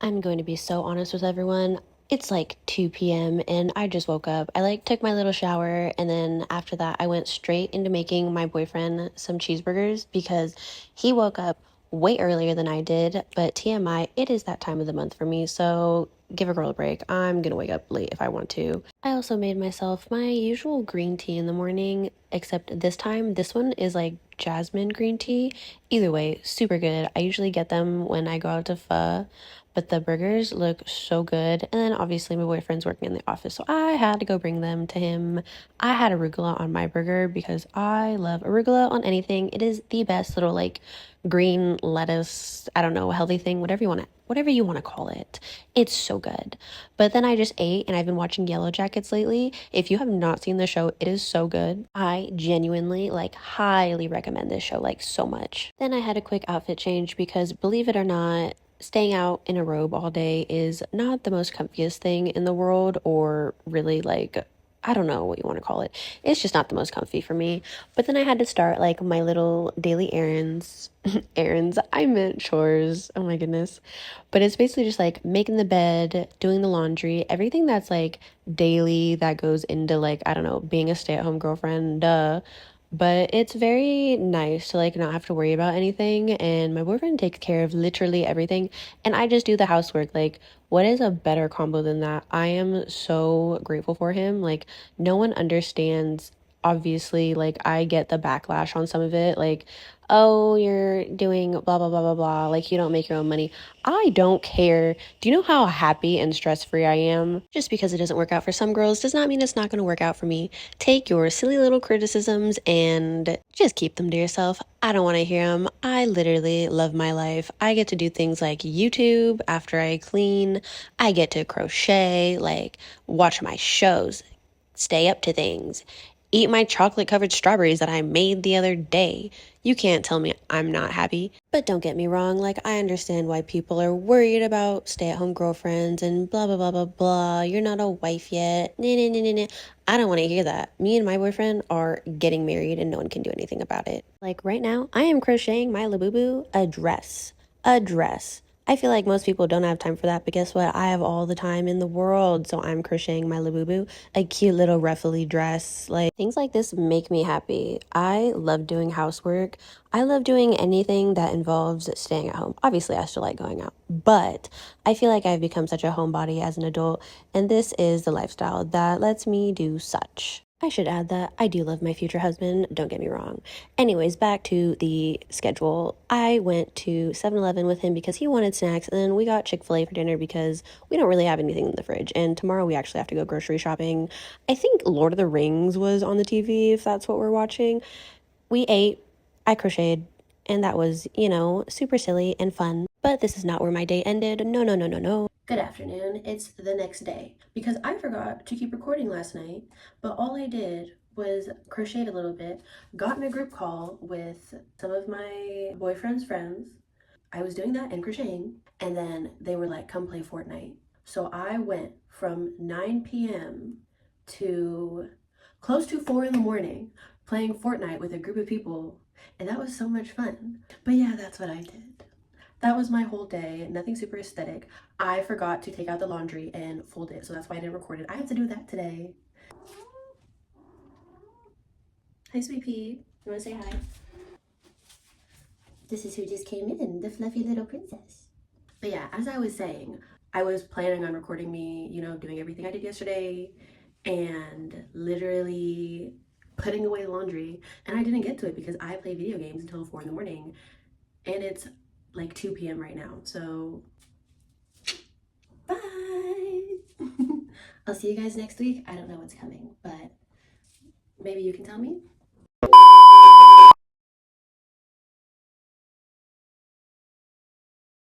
I'm going to be so honest with everyone. It's like 2 p.m. and I just woke up. I took my little shower, and then after that I went straight into making my boyfriend some cheeseburgers because he woke up way earlier than I did. But TMI, it is that time of the month for me, so give a girl a break. I'm gonna wake up late if I want to. I also made myself my usual green tea in the morning, except this time this one is like jasmine green tea. Either way, super good. I usually get them when I go out to pho, but the burgers look so good. And then obviously my boyfriend's working in the office, so I had to go bring them to him. I had arugula on my burger because I love arugula on anything. It is the best little like green lettuce, I don't know, healthy thing, whatever you want to call it. It's so good. But then I just ate, and I've been watching Yellowjackets lately. If you have not seen the show, it is so good. I genuinely like highly recommend this show like so much. Then I had a quick outfit change because believe it or not, staying out in a robe all day is not the most comfiest thing in the world, or really like, I don't know what you want to call it. It's just not the most comfy for me. But then I had to start like my little daily errands. Errands, I meant chores. Oh my goodness. But it's basically just like making the bed, doing the laundry, everything that's like daily that goes into like, I don't know, being a stay-at-home girlfriend, duh. But it's very nice to like not have to worry about anything, and my boyfriend takes care of literally everything, and I just do the housework. Like, what is a better combo than that? I am so grateful for him. Like, no one understands. Obviously, like, I get the backlash on some of it, like, oh, you're doing blah blah blah blah blah, like you don't make your own money. I don't care. Do you know how happy and stress-free I am? Just because it doesn't work out for some girls does not mean it's not going to work out for me. Take your silly little criticisms and just keep them to yourself. I don't want to hear them. I literally love my life. I get to do things like YouTube after I clean. I get to crochet, like watch my shows, stay up to things, eat my chocolate covered strawberries that I made the other day. You can't tell me I'm not happy. But don't get me wrong, like, I understand why people are worried about stay at home girlfriends and blah blah blah blah blah. You're not a wife yet. Nah, nah, nah, nah, nah. I don't want to hear that. Me and my boyfriend are getting married and no one can do anything about it. Like right now, I am crocheting my Labubu a dress. A dress. I feel like most people don't have time for that, but guess what? I have all the time in the world, so I'm crocheting my Labubu, a cute little ruffly dress. Like, things like this make me happy. I love doing housework. I love doing anything that involves staying at home. Obviously, I still like going out, but I feel like I've become such a homebody as an adult, and this is the lifestyle that lets me do such. I should add that I do love my future husband, don't get me wrong. Anyways, back to the schedule. I went to 7-Eleven with him because he wanted snacks, and then we got Chick-fil-A for dinner because we don't really have anything in the fridge. And tomorrow we actually have to go grocery shopping. I think Lord of the Rings was on the TV, if that's what we're watching. We ate, I crocheted, and that was, super silly and fun. But this is not where my day ended. No, no, no, no, no. Good afternoon. It's the next day because I forgot to keep recording last night, but all I did was crocheted a little bit, got in a group call with some of my boyfriend's friends. I was doing that and crocheting, and then they were like, come play Fortnite. So I went from 9 p.m. to close to 4 in the morning playing Fortnite with a group of people, and that was so much fun. But yeah, that's what I did. That was my whole day, nothing super aesthetic. I forgot to take out the laundry and fold it, so that's why I didn't record it. I have to do that today. Hi, sweet pea. You wanna say hi? This is who just came in, the fluffy little princess. But yeah, as I was saying, I was planning on recording me, doing everything I did yesterday and literally putting away the laundry, and I didn't get to it because I play video games until 4 in the morning, and it's like 2 p.m. right now, so bye. I'll see you guys next week. I don't know what's coming, but maybe you can tell me.